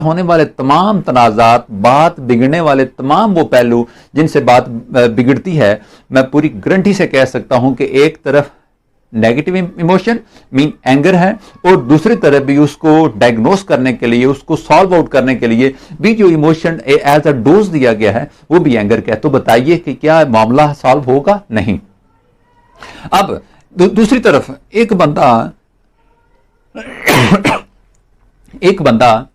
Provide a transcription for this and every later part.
होने वाले तमाम तनाजात, बात बिगड़ने वाले तमाम वो पहलू जिनसे बात बिगड़ती है, मैं पूरी गारंटी से कह सकता हूं कि एक तरफ नेगेटिव इमोशन मीन एंगर है और दूसरी तरफ भी उसको डायग्नोस करने के लिए, उसको सॉल्व आउट करने के लिए भी जो इमोशन एज अ डोज दिया गया है वो भी एंगर का है। तो बताइए कि क्या मामला सॉल्व होगा? नहीं। अब दूसरी तरफ एक बंदा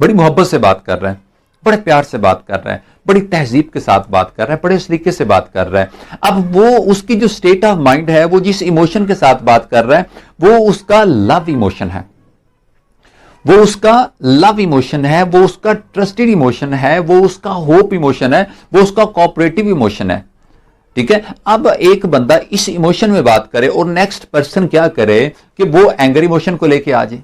बड़ी मोहब्बत से बात कर रहा है, बड़े प्यार से बात कर रहा है, बड़ी तहजीब के साथ बात कर रहा है, बड़े तरीके से बात कर रहा है। अब वो उसकी जो स्टेट ऑफ माइंड है, वो जिस इमोशन के साथ बात कर रहा है, वो उसका लव इमोशन है, वो उसका लव इमोशन है, वो उसका ट्रस्टेड इमोशन है, वो उसका होप इमोशन है, वो उसका कोऑपरेटिव इमोशन है। ठीक है। अब एक बंदा इस इमोशन में बात करे और नेक्स्ट पर्सन क्या करे कि वो एंगर इमोशन को लेके आ जाए।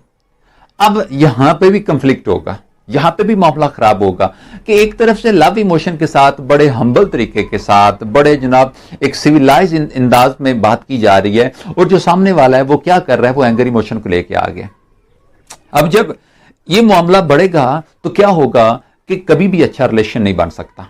अब यहां पे भी कंफ्लिक्ट होगा, यहां पे भी मामला खराब होगा कि एक तरफ से लव इमोशन के साथ, बड़े हम्बल तरीके के साथ, बड़े जनाब एक सिविलाइज अंदाज में बात की जा रही है, और जो सामने वाला है वो क्या कर रहा है, वो एंगर इमोशन को लेके आ गया। अब जब ये मामला बढ़ेगा तो क्या होगा कि कभी भी अच्छा रिलेशन नहीं बन सकता।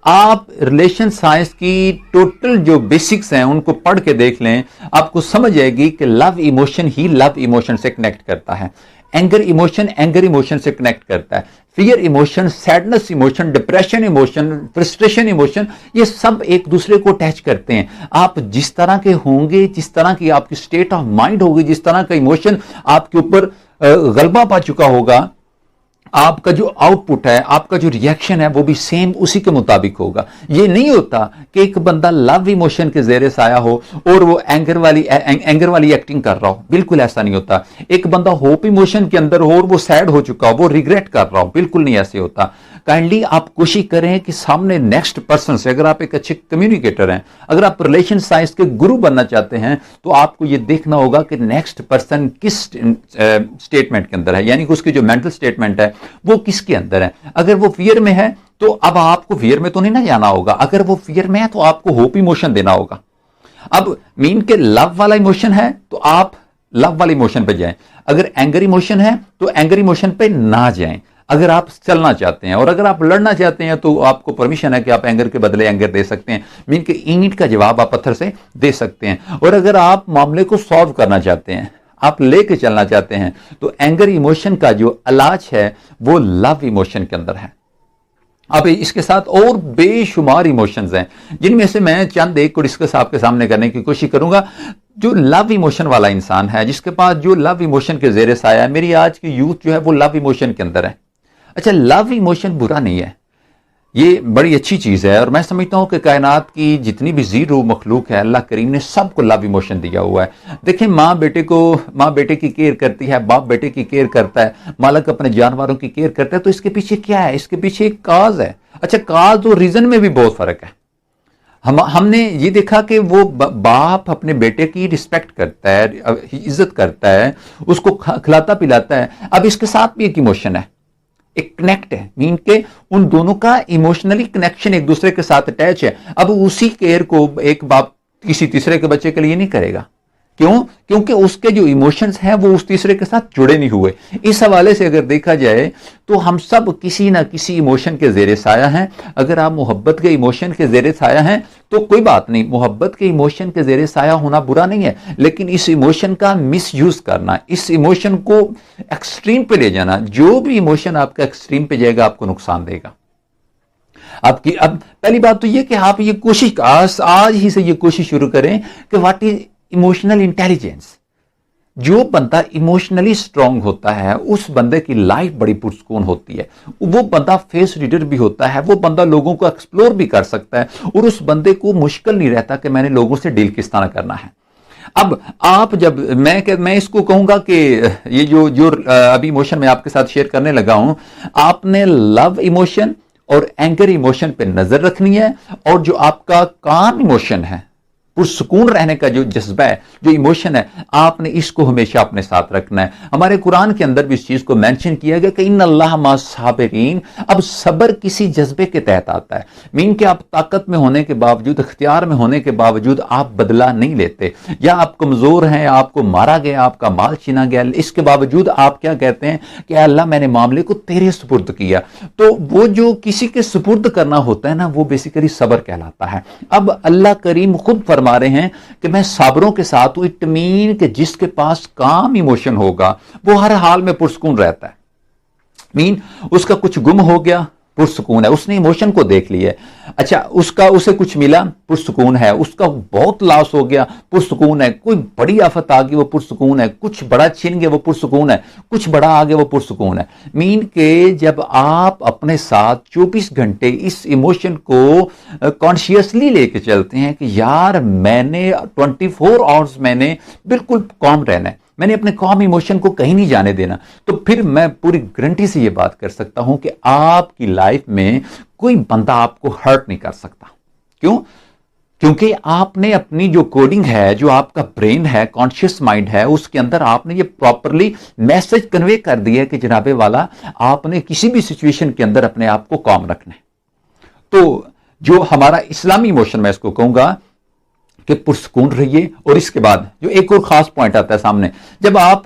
आप रिलेशन साइंस की टोटल जो बेसिक्स हैं उनको पढ़ के देख लें, आपको समझ आएगी कि लव इमोशन ही लव इमोशन से कनेक्ट करता है, एंगर इमोशन एंगर इमोशन से कनेक्ट करता है, fear emotion, sadness emotion, depression emotion, frustration emotion, ये सब एक दूसरे को अटैच करते हैं। आप जिस तरह के होंगे, जिस तरह की आपकी स्टेट ऑफ माइंड होगी, जिस तरह का इमोशन आपके ऊपर गलबा पा चुका होगा, आपका जो आउटपुट है, आपका जो रिएक्शन है, वो भी सेम उसी के मुताबिक होगा। ये नहीं होता कि एक बंदा लव इमोशन के जेरे साया हो और वो एंगर वाली एक्टिंग कर रहा हो, बिल्कुल ऐसा नहीं होता। एक बंदा होप इमोशन के अंदर हो और वो सैड हो चुका हो, वो रिग्रेट कर रहा हो, बिल्कुल नहीं ऐसे होता। काइंडली आप कोशिश करें कि सामने नेक्स्ट पर्सन से, अगर आप एक अच्छे कम्युनिकेटर हैं, अगर आप रिलेशन साइंस के गुरु बनना चाहते हैं, तो आपको ये देखना होगा कि नेक्स्ट पर्सन किस स्टेटमेंट के अंदर है, यानी कि उसकी जो मेंटल स्टेटमेंट है वो किसके अंदर है। अगर वो फियर में है तो अब आपको फियर में तो नहीं ना जाना होगा, अगर वो फियर में है तो आपको होप इमोशन देना होगा। अब मीन के लव वाला इमोशन है तो आप लव वाले इमोशन पे जाएं, अगर एंगर इमोशन है तो एंगर इमोशन पे ना जाएं। अगर आप चलना चाहते हैं और अगर आप लड़ना चाहते हैं तो आपको परमिशन है कि आप एंगर के बदले एंगर दे सकते हैं, मीन के ईंट का जवाब आप पत्थर से दे सकते हैं। और अगर आप मामले को सॉल्व करना चाहते हैं, आप लेके चलना चाहते हैं, तो एंगर इमोशन का जो इलाज है वो लव इमोशन के अंदर है। अब इसके साथ और बेशुमार इमोशंस हैं, जिनमें से मैं चंद एक को डिस्कस आपके सामने करने की कोशिश करूंगा। जो लव इमोशन वाला इंसान है, जिसके पास जो लव इमोशन के जेरे साया है, मेरी आज की यूथ जो है वो लव इमोशन के अंदर है। अच्छा, लव इमोशन बुरा नहीं है, ये बड़ी अच्छी चीज है, और मैं समझता हूं कि कायनात की जितनी भी जीरो मखलूक है, अल्लाह करीम ने सबको लव इमोशन दिया हुआ है। देखिए, माँ बेटे की केयर करती है, बाप बेटे की केयर करता है, मालिक अपने जानवरों की केयर करता है, तो इसके पीछे क्या है? इसके पीछे एक काज है। अच्छा, काज और रीजन में भी बहुत फर्क है। हमने ये देखा कि वो बाप अपने बेटे की रिस्पेक्ट करता है, इज्जत करता है, उसको खिलाता पिलाता है। अब इसके साथ भी एक इमोशन है, एक कनेक्ट है, मीन के उन दोनों का इमोशनली कनेक्शन एक दूसरे के साथ अटैच है। अब उसी केयर को एक बाप किसी तीसरे के बच्चे के लिए नहीं करेगा। क्यों? क्योंकि उसके जो इमोशंस हैं वो उस तीसरे के साथ जुड़े नहीं हुए। इस हवाले से अगर देखा जाए तो हम सब किसी ना किसी इमोशन के जेरे साया हैं। अगर आप मोहब्बत के इमोशन के जेरे साया हैं तो कोई बात नहीं, मोहब्बत के इमोशन के जेरे साया होना बुरा नहीं है, लेकिन इस इमोशन का मिस यूज करना, इस इमोशन को एक्सट्रीम पे ले जाना, जो भी इमोशन आपका एक्सट्रीम पे जाएगा आपको नुकसान देगा। आपकी अब पहली बात तो यह कि आप ये कोशिश आज ही से ये कोशिश शुरू करें कि व्हाट इज इमोशनल इंटेलिजेंस। जो बंदा इमोशनली स्ट्रांग होता है उस बंदे की लाइफ बड़ी पुरसकून होती है। वो बंदा फेस रीडर भी होता है, वो बंदा लोगों को एक्सप्लोर भी कर सकता है, और उस बंदे को मुश्किल नहीं रहता कि मैंने लोगों से डील किस तरह करना है। अब आप जब मैं इसको कहूंगा कि ये जो अभी इमोशन मैं आपके साथ शेयर करने लगा हूं, आपने लव इमोशन और एंगर इमोशन पे नजर रखनी है, और जो आपका काम इमोशन है पुरसुकून रहने का जो जज्बा है, जो इमोशन है, आपने इसको हमेशा अपने साथ रखना है। हमारे कुरान के अंदर भी इस चीज को मेंशन किया गया कि इन्नल्लाह मा साबिरीन। अब सब्र किसी जज्बे के तहत आता है, मीन कि आप ताकत में होने के बावजूद, इख्तियार में होने के बावजूद आप बदला नहीं लेते, या आप कमजोर हैं, आपको मारा गया, आपका माल छीना गया, इसके बावजूद आप क्या कहते हैं कि अल्लाह मैंने मामले को तेरे सुपुर्द किया। तो वो जो किसी के सुपुर्द करना होता है ना, वो बेसिकली सब्र कहलाता है। अब अल्लाह करीम खुद फरमा रहे हैं कि मैं साबरों के साथ हूं। इट मीन कि जिसके पास काम इमोशन होगा वो हर हाल में पुरसुकून रहता है। मीन उसका कुछ गुम हो गया, पुरसुकून है, उसने इमोशन को देख लिया। अच्छा, उसे कुछ मिला, पुरसुकून है। उसका बहुत लॉस हो गया, पुरसुकून है। कोई बड़ी आफत आ गई, वो पुरसुकून है। कुछ बड़ा छीन गया, वो पुरसुकून है। कुछ बड़ा आ गया, वो पुरसुकून है। मीन के जब आप अपने साथ 24 घंटे इस इमोशन को कॉन्शियसली लेके चलते हैं कि यार मैंने 24 आवर्स मैंने बिल्कुल कॉम रहना है, मैंने अपने कॉम इमोशन को कहीं नहीं जाने देना, तो फिर मैं पूरी गारंटी से यह बात कर सकता हूं कि आपकी लाइफ में कोई बंदा आपको हर्ट नहीं कर सकता। क्यों? क्योंकि आपने अपनी जो कोडिंग है, जो आपका ब्रेन है, कॉन्शियस माइंड है, उसके अंदर आपने ये प्रॉपरली मैसेज कन्वे कर दिया है कि जनाबे वाला, आपने किसी भी सिचुएशन के अंदर अपने आप को कॉम रखना है। तो जो हमारा इस्लामी इमोशन, मैं इसको कहूंगा कि पुरसुकून रहिए। और इसके बाद जो एक और खास पॉइंट आता है सामने, जब आप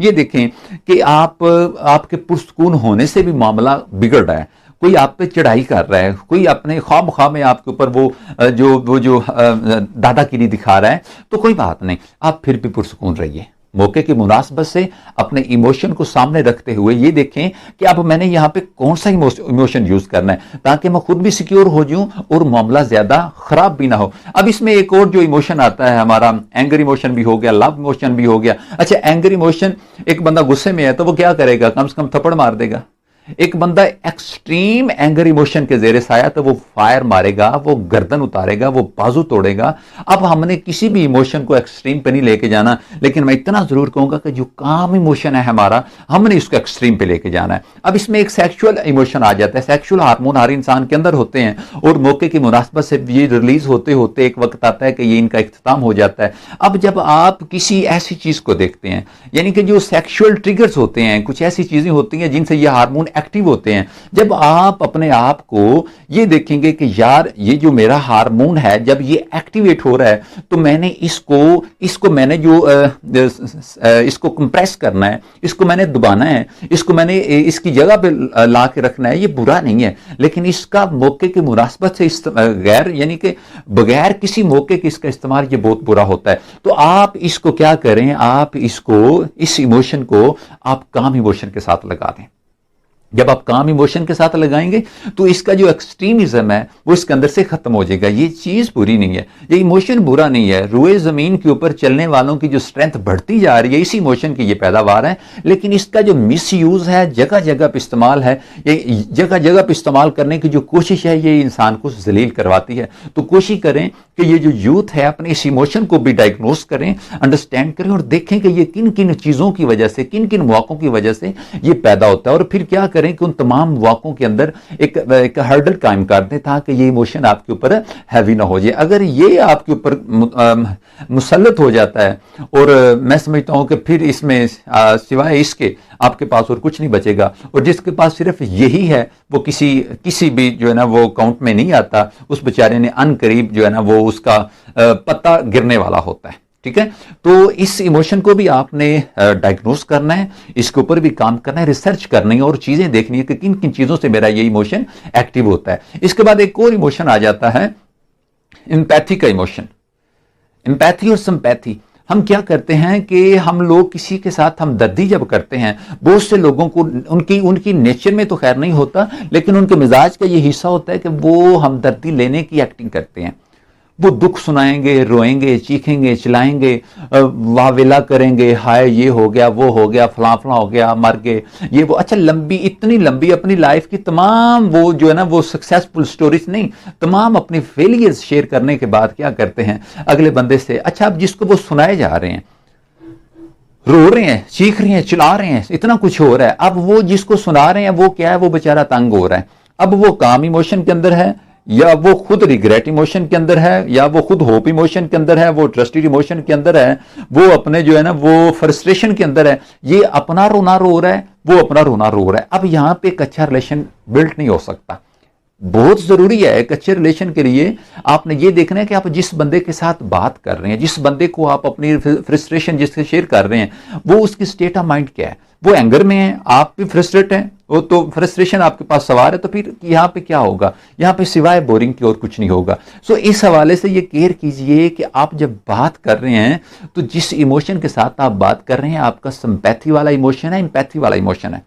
ये देखें कि आपके पुरसुकून होने से भी मामला बिगड़ रहा है, कोई आप पे चढ़ाई कर रहा है, कोई अपने ख्वाब में आपके ऊपर वो जो दादागिरी दिखा रहा है, तो कोई बात नहीं, आप फिर भी पुरसुकून रहिए। मौके की मुनासबत से अपने इमोशन को सामने रखते हुए ये देखें कि अब मैंने यहां पे कौन सा इमोशन यूज करना है, ताकि मैं खुद भी सिक्योर हो जाऊं और मामला ज्यादा खराब भी ना हो। अब इसमें एक और जो इमोशन आता है हमारा, एंगर इमोशन भी हो गया, लव इमोशन भी हो गया। अच्छा, एंगर इमोशन, एक बंदा गुस्से में है तो वो क्या करेगा, कम से कम थप्पड़ मार देगा। एक बंदा एक्सट्रीम एंगर इमोशन के जेरे से आया तो वो फायर मारेगा, वो गर्दन उतारेगा, वो बाजू तोड़ेगा। अब हमने किसी भी इमोशन को एक्सट्रीम पे नहीं लेके जाना, लेकिन मैं इतना जरूर कहूंगा कि जो काम इमोशन है हमारा, हमने इसको एक्सट्रीम पे लेके जाना है। अब इसमें एक सेक्सुअल इमोशन आ जाता है। सेक्सुअल हार्मोन हर इंसान के अंदर होते हैं और मौके की मुनासबत से ये रिलीज होते होते एक वक्त आता है कि ये इनका इख्तिताम हो जाता है। अब जब आप किसी ऐसी चीज को देखते हैं, यानी कि जो सेक्सुअल ट्रिगर्स होते हैं, कुछ ऐसी चीजें होती हैं जिनसे ये हार्मोन एक्टिव होते हैं, जब आप अपने आप को ये देखेंगे कि यार ये जो मेरा हार्मोन है, जब ये एक्टिवेट हो रहा है, तो मैंने इसको मैंने जो इसको कंप्रेस करना है, इसको मैंने दबाना है, इसको मैंने इसकी जगह पे ला के रखना है। ये बुरा नहीं है, लेकिन इसका मौके की मुनासबत से गैर, यानी कि बगैर किसी मौके के इसका इस्तेमाल ये बहुत बुरा होता है। तो आप इसको क्या करें, आप इसको, इस इमोशन को आप काम इमोशन के साथ लगा दें। जब आप काम इमोशन के साथ लगाएंगे तो इसका जो एक्सट्रीमिज्म है वो इसके अंदर से खत्म हो जाएगा। ये चीज बुरी नहीं है, ये इमोशन बुरा नहीं है। रुए जमीन के ऊपर चलने वालों की जो स्ट्रेंथ बढ़ती जा रही है, इसी इमोशन की ये पैदावार है। लेकिन इसका जो मिस यूज है, जगह जगह पर इस्तेमाल है, ये जगह जगह पर इस्तेमाल करने की जो कोशिश है, ये इंसान को जलील करवाती है। तो कोशिश करें कि ये जो यूथ है अपने इस इमोशन को भी डायग्नोस करें, अंडरस्टैंड करें और देखें कि ये किन किन चीजों की वजह से, किन किन मौकों की वजह से ये पैदा होता है, और फिर क्या करें कि उन तमाम वाकों के अंदर एक हर्डल कायम कर दें ताकि ये इमोशन आपके ऊपर हैवी ना हो जाए। अगर ये आपके ऊपर मुसल्लत हो जाता है, और मैं समझता हूं कि फिर इसमें सिवाय इसके आपके पास और कुछ नहीं बचेगा। और जिसके पास सिर्फ यही है वो किसी भी जो है ना वो काउंट में नहीं आता, उस बेचारे ने अनकरीब जो है ना वो उसका पत्ता गिरने वाला होता है। ठीक है, तो इस इमोशन को भी आपने डायग्नोस करना है, इसके ऊपर भी काम करना है, रिसर्च करनी है और चीजें देखनी है कि किन किन चीजों से मेरा ये इमोशन एक्टिव होता है। इसके बाद एक और इमोशन आ जाता है एम्पैथी का इमोशन। एम्पैथी और सिंपैथी, हम क्या करते हैं कि हम लोग किसी के साथ हमदर्दी जब करते हैं, बहुत से लोगों को उनकी नेचर में तो खैर नहीं होता, लेकिन उनके मिजाज का ये हिस्सा होता है कि वो हमदर्दी लेने की एक्टिंग करते हैं। वो दुख सुनाएंगे, रोएंगे, चीखेंगे, चिल्लाएंगे, वावेला करेंगे, हाय ये हो गया, वो हो गया, फला फला हो गया, मर गए, ये वो। अच्छा, इतनी लंबी अपनी लाइफ की तमाम वो जो है ना वो सक्सेसफुल स्टोरीज नहीं, तमाम अपने फेलियर्स शेयर करने के बाद क्या करते हैं अगले बंदे से, अच्छा अब जिसको वो सुनाए जा रहे हैं, रो रहे हैं, चीख रहे हैं, चिल्ला रहे हैं, इतना कुछ हो रहा है, अब वो जिसको सुना रहे हैं वो क्या है, वो बेचारा तंग हो रहा है। अब वो काम इमोशन के अंदर है या वो खुद रिग्रेट इमोशन के अंदर है, या वो खुद होप इमोशन के अंदर है, वो ट्रस्टेड इमोशन के अंदर है, वो अपने जो है ना वो फ्रस्ट्रेशन के अंदर है, ये अपना रोना रो रहा है, वो अपना रोना रो रहा है। अब यहां पे एक अच्छा रिलेशन बिल्ड नहीं हो सकता। बहुत जरूरी है एक अच्छे रिलेशन के लिए आपने ये देखना है कि आप जिस बंदे के साथ बात कर रहे हैं, जिस बंदे को आप अपनी फ्रस्ट्रेशन जिससे शेयर कर रहे हैं, वो उसकी स्टेट ऑफ माइंड क्या है। वो एंगर में है, आप भी फ्रस्ट्रेट हैं, वो तो फ्रस्ट्रेशन आपके पास सवार है, तो फिर यहाँ पे क्या होगा, यहाँ पे सिवाय बोरिंग की और कुछ नहीं होगा। सो इस हवाले से ये केयर कीजिए कि आप जब बात कर रहे हैं तो जिस इमोशन के साथ आप बात कर रहे हैं, आपका सिंपैथी वाला इमोशन है, एम्पैथी वाला इमोशन है,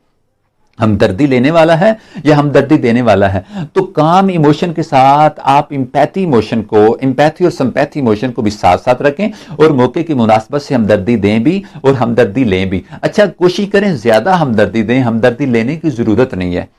हमदर्दी लेने वाला है या हमदर्दी देने वाला है। तो काम इमोशन के साथ आप एम्पैथी इमोशन को, एम्पैथी और सिंपैथी इमोशन को भी साथ साथ रखें और मौके की मुनासबत से हमदर्दी दें भी और हमदर्दी लें भी। अच्छा, कोशिश करें ज्यादा हमदर्दी दें, हमदर्दी लेने की जरूरत नहीं है।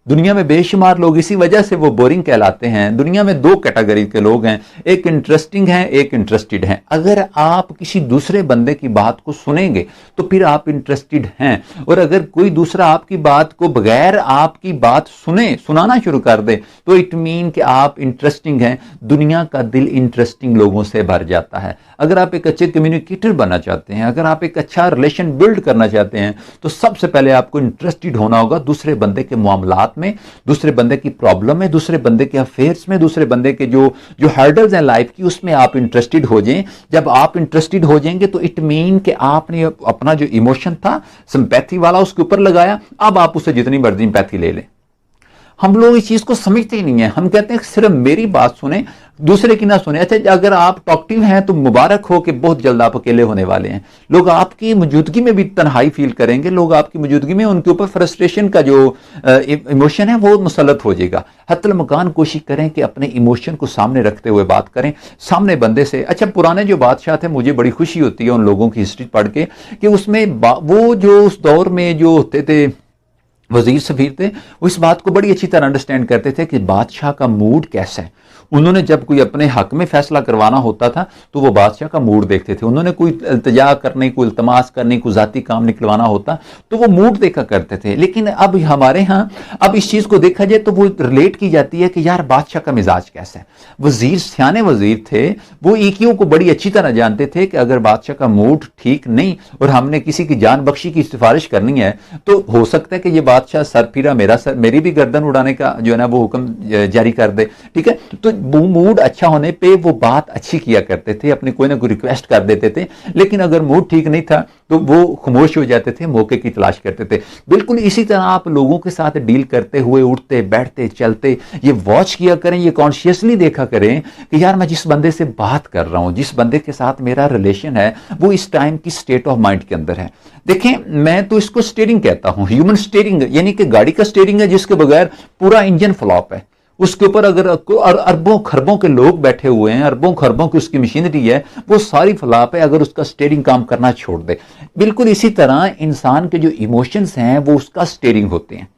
दुनिया में बेशुमार लोग इसी वजह से वो बोरिंग कहलाते हैं। दुनिया में दो कैटेगरी के लोग हैं, एक इंटरेस्टिंग हैं, एक इंटरेस्टेड हैं। अगर आप किसी दूसरे बंदे की बात को सुनेंगे तो फिर आप इंटरेस्टेड हैं, और अगर कोई दूसरा आपकी बात को बगैर आपकी बात सुनाना शुरू कर दे तो इट मीन कि आप इंटरेस्टिंग हैं। दुनिया का दिल इंटरेस्टिंग लोगों से भर जाता है। अगर आप एक अच्छे कम्युनिकेटर बनना चाहते हैं, अगर आप एक अच्छा रिलेशन बिल्ड करना चाहते हैं, तो सबसे पहले आपको इंटरेस्टेड होना होगा दूसरे बंदे के मामलात में, दूसरे बंदे की प्रॉब्लम में, दूसरे बंदे के अफेयर्स में, दूसरे बंदे के जो हर्डल्स हैं लाइफ की, उसमें आप इंटरेस्टेड हो जाएं। जब आप इंटरेस्टेड हो जाएंगे तो इट मीन कि आपने अपना जो इमोशन था सिंपैथी वाला उसके ऊपर लगाया, अब आप उससे जितनी मर्जी सिंपैथी ले लें। हम लोग इस चीज को समझते ही नहीं है। हम कहते हैं सिर्फ मेरी बात सुने, दूसरे की ना सुने। अच्छा, अगर आप टॉकटिव हैं तो मुबारक हो कि बहुत जल्द आप अकेले होने वाले हैं। लोग आपकी मौजूदगी में भी तन्हाई फील करेंगे, लोग आपकी मौजूदगी में उनके ऊपर फ्रस्ट्रेशन का जो इमोशन है वो मुसल्लत हो जाएगा। हत्तल मकान कोशिश करें कि अपने इमोशन को सामने रखते हुए बात करें सामने बंदे से। अच्छा, पुराने जो बादशाह थे, मुझे बड़ी खुशी होती है उन लोगों की हिस्ट्री पढ़ के कि उसमें वो जो उस दौर में जो होते थे वजीर सफीर थे, वो इस बात को बड़ी अच्छी तरह अंडरस्टैंड करते थे कि बादशाह का मूड कैसा है। उन्होंने जब कोई अपने हक में फैसला करवाना होता था तो वो बादशाह का मूड देखते थे। उन्होंने कोई इल्तिजा करने, कोई इल्तमास करने, कोई जाती काम निकलवाना होता तो वो मूड देखा करते थे। लेकिन अब हमारे यहाँ अब इस चीज को देखा जाए तो वो रिलेट की जाती है कि यार बादशाह का मिजाज कैसा है। वजीर सियाने वजीर थे, वो ईक्यू को बड़ी अच्छी तरह जानते थे कि अगर बादशाह का मूड ठीक नहीं और हमने किसी की जान बख्शी की सिफारिश करनी है तो हो सकता है कि ये बादशाह सर फिरा मेरा सर, मेरी भी गर्दन उड़ाने का जो है ना वो हुक्म जारी कर दे। ठीक है, तो मूड अच्छा होने पे वो बात अच्छी किया करते थे, अपनी कोई ना कोई रिक्वेस्ट कर देते थे। लेकिन अगर मूड ठीक नहीं था तो वो खामोश हो जाते थे, मौके की तलाश करते थे। बिल्कुल इसी तरह आप लोगों के साथ डील करते हुए उठते बैठते चलते ये वॉच किया करें, ये कॉन्शियसली देखा करें कि यार मैं जिस बंदे से बात कर रहा हूं, जिस बंदे के साथ मेरा रिलेशन है, वो इस टाइम की स्टेट ऑफ माइंड के अंदर है। देखें, मैं तो इसको स्टीयरिंग कहता हूं, ह्यूमन स्टीयरिंग, यानी कि गाड़ी का स्टीयरिंग है जिसके बगैर पूरा इंजन फ्लॉप है। उसके ऊपर अगर अरबों खरबों के लोग बैठे हुए हैं, अरबों खरबों की उसकी मशीनरी है, वो सारी फ्लॉप है अगर उसका स्टीयरिंग काम करना छोड़ दे। बिल्कुल इसी तरह इंसान के जो इमोशंस हैं वो उसका स्टीयरिंग होते हैं।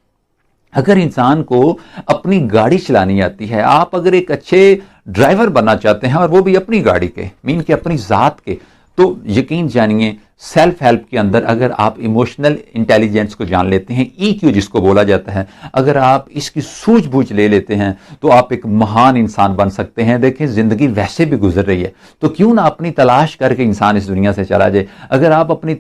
अगर इंसान को अपनी गाड़ी चलानी आती है, आप अगर एक अच्छे ड्राइवर बनना चाहते हैं और वो भी अपनी गाड़ी के, मीन के अपनी जात के, तो यकीन जानिए सेल्फ हेल्प के अंदर अगर आप इमोशनल इंटेलिजेंस को जान लेते हैं, ईक्यू जिसको बोला जाता है, अगर आप इसकी सूझबूझ ले लेते हैं तो आप एक महान इंसान बन सकते हैं। देखें, जिंदगी वैसे भी गुजर रही है तो क्यों ना अपनी तलाश करके इंसान इस दुनिया से चला जाए। अगर आप अपनी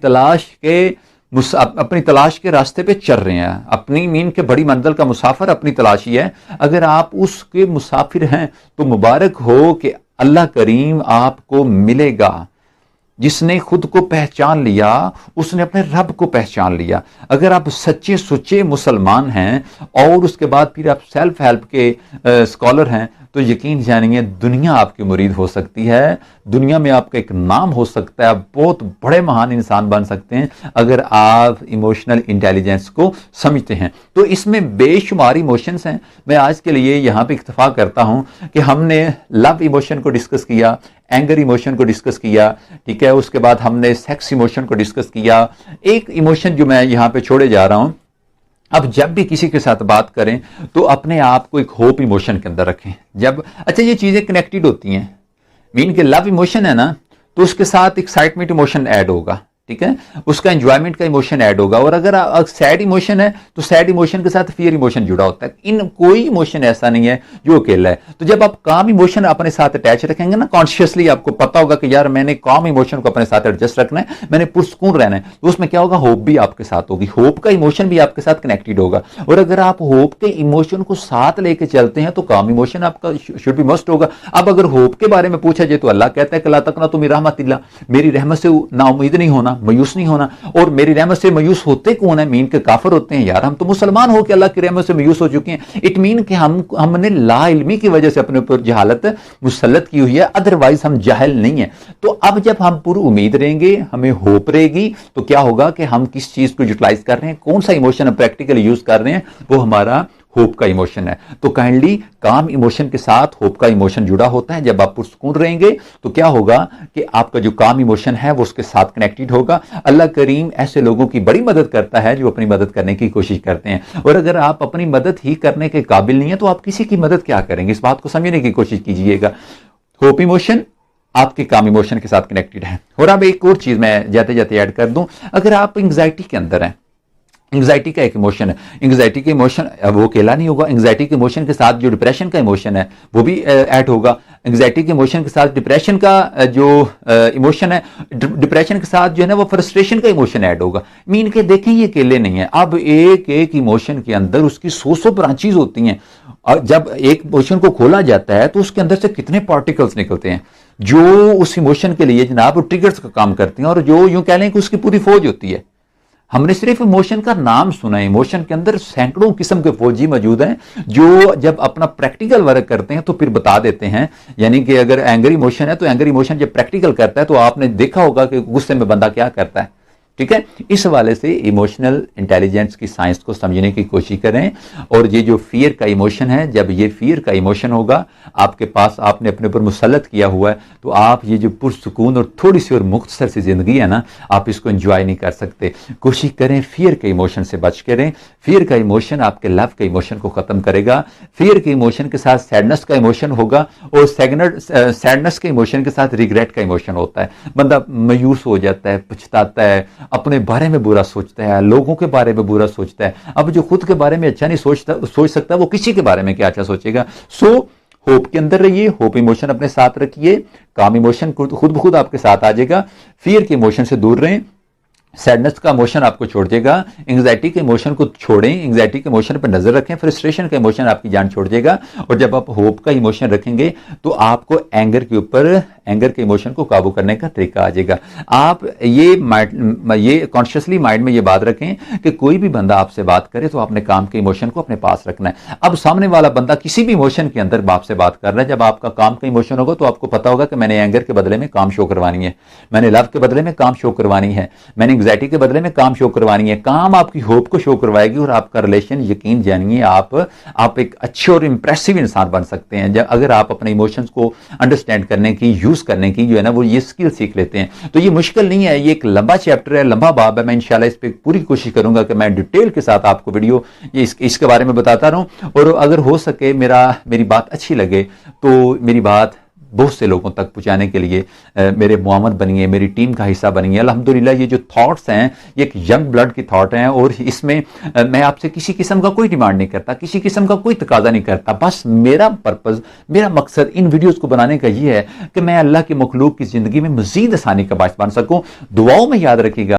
तलाश के रास्ते पे चल रहे हैं, अपनी मीन के बड़ी मंजिल का मुसाफिर अपनी तलाशी है, अगर आप उसके मुसाफिर हैं तो मुबारक हो कि अल्लाह करीम आपको मिलेगा। जिसने खुद को पहचान लिया उसने अपने रब को पहचान लिया। अगर आप सच्चे सुच्चे मुसलमान हैं और उसके बाद फिर आप सेल्फ हेल्प के स्कॉलर हैं तो यकीन जानिए दुनिया आपकी मुरीद हो सकती है, दुनिया में आपका एक नाम हो सकता है, आप बहुत बड़े महान इंसान बन सकते हैं अगर आप इमोशनल इंटेलिजेंस को समझते हैं। तो इसमें बेशुमार इमोशंस हैं। मैं आज के लिए यहाँ पे इत्तेफा करता हूँ कि हमने लव इमोशन को डिस्कस किया, एंगर इमोशन को डिस्कस किया, ठीक है, उसके बाद हमने सेक्स इमोशन को डिस्कस किया। एक इमोशन जो मैं यहाँ पे छोड़े जा रहा हूँ, अब जब भी किसी के साथ बात करें तो अपने आप को एक होप इमोशन के अंदर रखें। जब अच्छा ये चीजें कनेक्टेड होती हैं, मीन के लव इमोशन है ना तो उसके साथ एक्साइटमेंट इमोशन ऐड होगा, ठीक है, उसका एंजॉयमेंट का इमोशन ऐड होगा। और अगर सैड इमोशन है तो सैड इमोशन के साथ फियर इमोशन जुड़ा होता है। इन कोई इमोशन ऐसा नहीं है जो अकेला है। तो जब आप काम इमोशन अपने साथ अटैच रखेंगे ना, कॉन्शियसली आपको पता होगा कि यार मैंने काम इमोशन को अपने साथ एडजस्ट रखना है, मैंने पुरसुकून रहना है, तो उसमें क्या होगा, होप भी आपके साथ होगी, होप का इमोशन भी आपके साथ कनेक्टेड होगा। और अगर आप होप के इमोशन को साथ लेके चलते हैं तो काम इमोशन आपका शुड बी मस्ट होगा। अब अगर होप के बारे में पूछा जाए तो अल्लाह कहता है कि ला तकना तुम रहमतिल्लाह, मेरी रहमत से ना उम्मीद नहीं होना, मायूस नहीं होना। और मेरी रहमत से मायूस होते कौन है? मीन के काफिर होते हैं। यार हम तो मुसलमान हो के अल्लाह की रहमत से मायूस हो चुके हैं। इट मीन कि हमने ला इल्मी की वजह से अपने ऊपर जहालत मुसल्लत की हुई है, अदरवाइज हम जाहिल नहीं है। तो अब जब हम पूरी उम्मीद रहेंगे, हमें होप रहेगी, तो क्या होगा कि हम किस चीज को यूटिलाइज कर रहे हैं, कौन सा इमोशन हम प्रैक्टिकली यूज कर रहे हैं, वो हमारा होप का इमोशन है। तो काइंडली काम इमोशन के साथ होप का इमोशन जुड़ा होता है। जब आप पुरसुकून रहेंगे तो क्या होगा कि आपका जो काम इमोशन है वो उसके साथ कनेक्टेड होगा। अल्लाह करीम ऐसे लोगों की बड़ी मदद करता है जो अपनी मदद करने की कोशिश करते हैं। और अगर आप अपनी मदद ही करने के काबिल नहीं है तो आप किसी की मदद क्या करेंगे? इस बात को समझने की कोशिश कीजिएगा। होप इमोशन आपके काम इमोशन के साथ कनेक्टेड है। और अब एक और चीज मैं जाते जाते ऐड कर दूं, अगर आप एंग्जाइटी के अंदर हैं, एंग्जाइटी का एक इमोशन है, एंग्जाइटी के इमोशन वो अकेला नहीं होगा, एंग्जाइटी के इमोशन के साथ जो डिप्रेशन का इमोशन है वो भी ऐड होगा। एंग्जाइटी के इमोशन के साथ डिप्रेशन का जो इमोशन है, डिप्रेशन के साथ जो है ना वो फ्रस्ट्रेशन का इमोशन ऐड होगा। मीन के देखें ये अकेले नहीं है। अब एक एक इमोशन के अंदर उसकी 100 ब्रांचेज होती हैं। और जब एक इमोशन को खोला जाता है तो उसके अंदर से कितने पार्टिकल्स निकलते हैं जो उस इमोशन के लिए जनाब ट्रिगर्स का काम करते हैं, और जो यूं कह लें कि उसकी पूरी फौज होती है। हमने सिर्फ इमोशन का नाम सुना है, इमोशन के अंदर सैकड़ों किस्म के फौजी मौजूद हैं जो जब अपना प्रैक्टिकल वर्क करते हैं तो फिर बता देते हैं। यानी कि अगर एंगर इमोशन है तो एंगर इमोशन जब प्रैक्टिकल करता है तो आपने देखा होगा कि गुस्से में बंदा क्या करता है। ठीक है, इस हवाले से इमोशनल इंटेलिजेंस की साइंस को समझने की कोशिश करें। और ये जो फियर का इमोशन है, जब ये फियर का इमोशन होगा आपके पास, आपने अपने ऊपर मुसल्लत किया हुआ है, तो आप ये जो पुरसुकून और थोड़ी सी और मुख्तसर सी जिंदगी है ना, आप इसको एंजॉय नहीं कर सकते। कोशिश करें फियर के इमोशन से बच करें। फियर का इमोशन आपके लव के इमोशन को खत्म करेगा। फियर के इमोशन के साथ सैडनेस का इमोशन होगा, और सैडनेस के इमोशन के साथ रिग्रेट का इमोशन होता है। बंदा मायूस हो जाता है, पछताता है, अपने बारे में बुरा सोचता है, लोगों के बारे में बुरा सोचता है। अब जो खुद के बारे में अच्छा नहीं सोच सकता वो किसी के बारे में क्या अच्छा सोचेगा। सो होप के अंदर रहिए, होप इमोशन अपने साथ रखिए, काम इमोशन खुद ब खुद आपके साथ आ जाएगा। फियर के इमोशन से दूर रहें, सैडनेस का इमोशन आपको छोड़ देगा, एंग्जाइटी के इमोशन को छोड़ें, एंग्जाइटी के इमोशन पर नजर रखें, फ्रस्ट्रेशन का इमोशन आपकी जान छोड़ देगा। और जब आप होप का इमोशन रखेंगे तो आपको एंगर के ऊपर, एंगर के इमोशन को काबू करने का तरीका आ जाएगा। आप ये कॉन्शियसली माइंड में ये बात रखें कि कोई भी बंदा आपसे बात करे तो अपने काम के इमोशन को अपने पास रखना है। अब सामने वाला बंदा किसी भी इमोशन के अंदर आपसे बात कर रहा है, जब आपका काम का इमोशन होगा तो आपको पता होगा कि मैंने एंगर के बदले में काम शो करवानी है, मैंने लव के बदले में काम शो करवानी है, मैंने एंग्जाइटी के बदले में काम शो करवानी है। काम आपकी होप को शो करवाएगी और आपका रिलेशन, यकीन जानिए, आप एक अच्छे और इंप्रेसिव इंसान बन सकते हैं अगर आप अपने इमोशंस को अंडरस्टैंड करने की, यूज करने की जो है ना वो ये स्किल सीख लेते हैं। तो ये मुश्किल नहीं है, ये एक लंबा चैप्टर है, लंबा बाब है। मैं इंशाल्लाह इस पे पूरी कोशिश करूंगा कि मैं डिटेल के साथ आपको वीडियो इसके बारे में बताता रहूं। और अगर हो सके मेरी बात अच्छी लगे तो मेरी बात बहुत से लोगों तक पहुंचाने के लिए मेरे मुआमद बनिए, मेरी टीम का हिस्सा बनिए। अल्हम्दुलिल्लाह ये जो थॉट्स हैं ये एक यंग ब्लड की थॉट हैं, और इसमें मैं आपसे किसी किस्म का कोई डिमांड नहीं करता, किसी किस्म का कोई तकाजा नहीं करता। बस मेरा पर्पज़, मेरा मकसद इन वीडियोज़ को बनाने का ये है कि मैं अल्लाह के मखलूक की ज़िंदगी में मज़ीद आसानी का बायस बन सकूँ। दुआओं में याद रखिएगा।